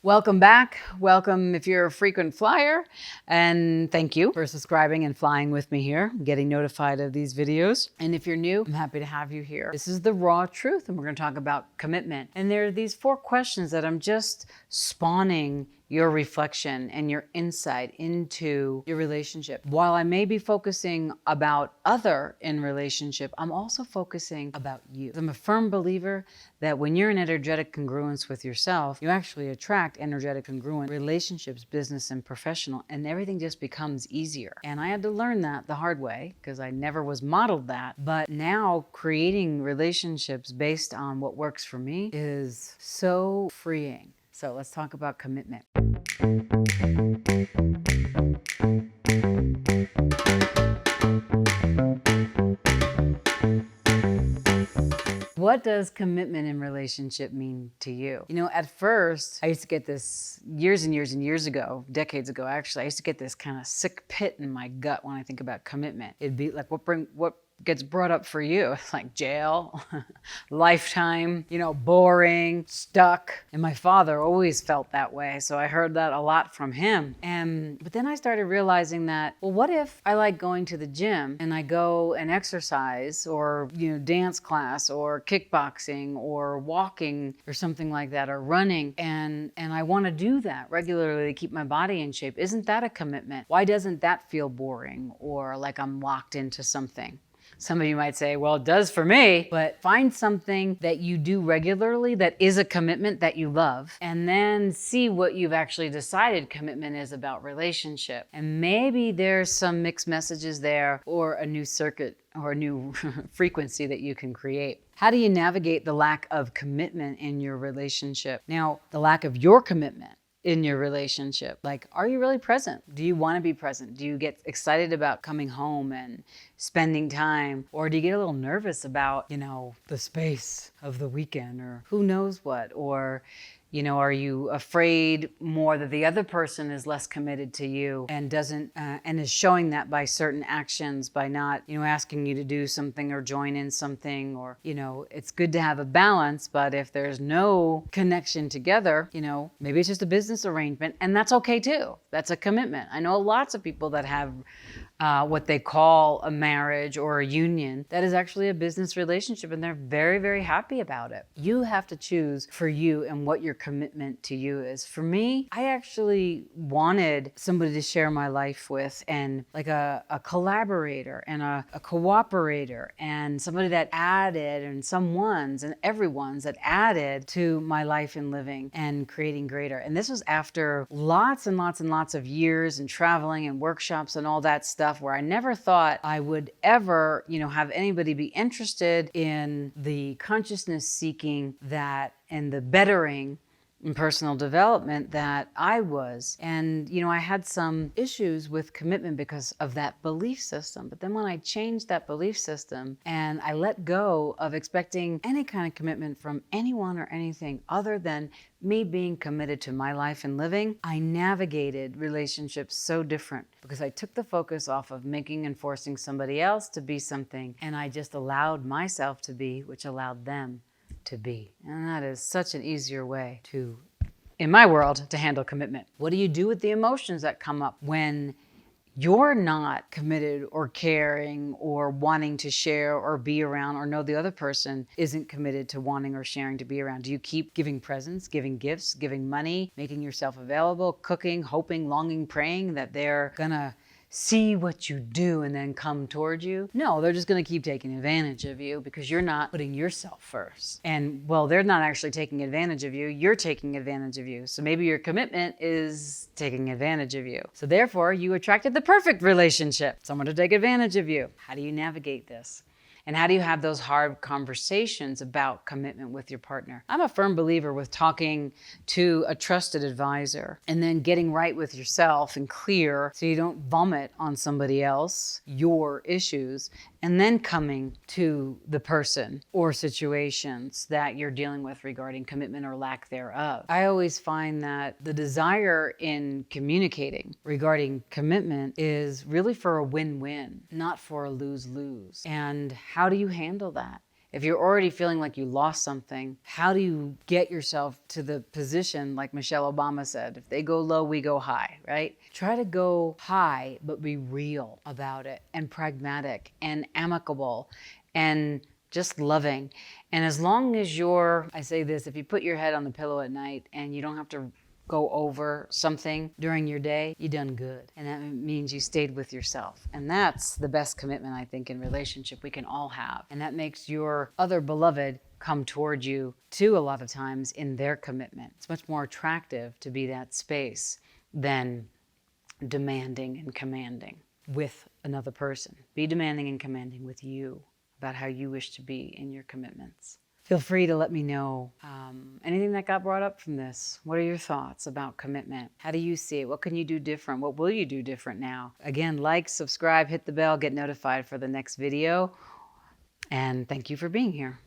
Welcome back. Welcome if you're a frequent flyer, and thank you for subscribing and flying with me here, getting notified of these videos. And if you're new, I'm happy to have you here. This is the raw truth, and we're going to talk about commitment. And there are these 4 questions that I'm just spawning your reflection and your insight into your relationship. While I may be focusing about other in relationship, I'm also focusing about you. I'm a firm believer that when you're in energetic congruence with yourself, you actually attract energetic congruent relationships, business and professional, and everything just becomes easier. And I had to learn that the hard way because I never was modeled that. But now creating relationships based on what works for me is so freeing. So let's talk about commitment. What does commitment in relationship mean to you? You know, at first, I used to get this years and years and years ago, decades ago actually, I used to get this kind of sick pit in my gut when I think about commitment. It'd be like, what gets brought up for you? It's like jail, lifetime, boring, stuck. And my father always felt that way. So I heard that a lot from him. But then I started realizing that, well, what if I like going to the gym and I go and exercise or, dance class or kickboxing or walking or something like that or running. And I want to do that regularly to keep my body in shape. Isn't that a commitment? Why doesn't that feel boring or like I'm locked into something? Some of you might say, well, it does for me, but find something that you do regularly that is a commitment that you love, and then see what you've actually decided commitment is about relationship. And maybe there's some mixed messages there or a new circuit or a new frequency that you can create. How do you navigate the lack of commitment in your relationship? Now, the lack of your commitment in your relationship. Like, are you really present? Do you want to be present? Do you get excited about coming home and spending time? Or do you get a little nervous about, the space of the weekend or who knows what? Or, are you afraid more that the other person is less committed to you and doesn't, and is showing that by certain actions, by not, asking you to do something or join in something, or, it's good to have a balance, but if there's no connection together, maybe it's just a business arrangement, and that's okay too. That's a commitment. I know lots of people that have what they call a marriage or a union that is actually a business relationship, and they're very, very happy about it. You have to choose for you and what your commitment to you is. For me, I actually wanted somebody to share my life with, and like a collaborator and a cooperator, and somebody that added, and someone's and everyone's that added to my life and living and creating greater. And this was after lots and lots and lots of years and traveling and workshops and all that stuff, where I never thought I would ever, have anybody be interested in the consciousness seeking that and the bettering in personal development that I was. And, I had some issues with commitment because of that belief system. But then when I changed that belief system and I let go of expecting any kind of commitment from anyone or anything other than me being committed to my life and living, I navigated relationships so different because I took the focus off of making and forcing somebody else to be something, and I just allowed myself to be, which allowed them to be. And that is such an easier way to, in my world, to handle commitment. What do you do with the emotions that come up when you're not committed or caring or wanting to share or be around, or know the other person isn't committed to wanting or sharing to be around? Do you keep giving presents, giving gifts, giving money, making yourself available, cooking, hoping, longing, praying that they're gonna see what you do and then come towards you? No, they're just going to keep taking advantage of you because you're not putting yourself first. And well, they're not actually taking advantage of you. You're taking advantage of you. So maybe your commitment is taking advantage of you. So therefore, you attracted the perfect relationship, someone to take advantage of you. How do you navigate this? And how do you have those hard conversations about commitment with your partner? I'm a firm believer with talking to a trusted advisor and then getting right with yourself and clear so you don't vomit on somebody else, your issues, and then coming to the person or situations that you're dealing with regarding commitment or lack thereof. I always find that the desire in communicating regarding commitment is really for a win-win, not for a lose-lose. And how do you handle that? If you're already feeling like you lost something, how do you get yourself to the position like Michelle Obama said, if they go low, we go high, right? Try to go high, but be real about it and pragmatic and amicable and just loving. And as long as I say this, if you put your head on the pillow at night and you don't have to go over something during your day, you done good. And that means you stayed with yourself. And that's the best commitment, I think, in relationship we can all have. And that makes your other beloved come toward you too, a lot of times, in their commitment. It's much more attractive to be that space than demanding and commanding with another person. Be demanding and commanding with you about how you wish to be in your commitments. Feel free to let me know anything that got brought up from this. What are your thoughts about commitment? How do you see it? What can you do different? What will you do different now? Again, like, subscribe, hit the bell, get notified for the next video. And thank you for being here.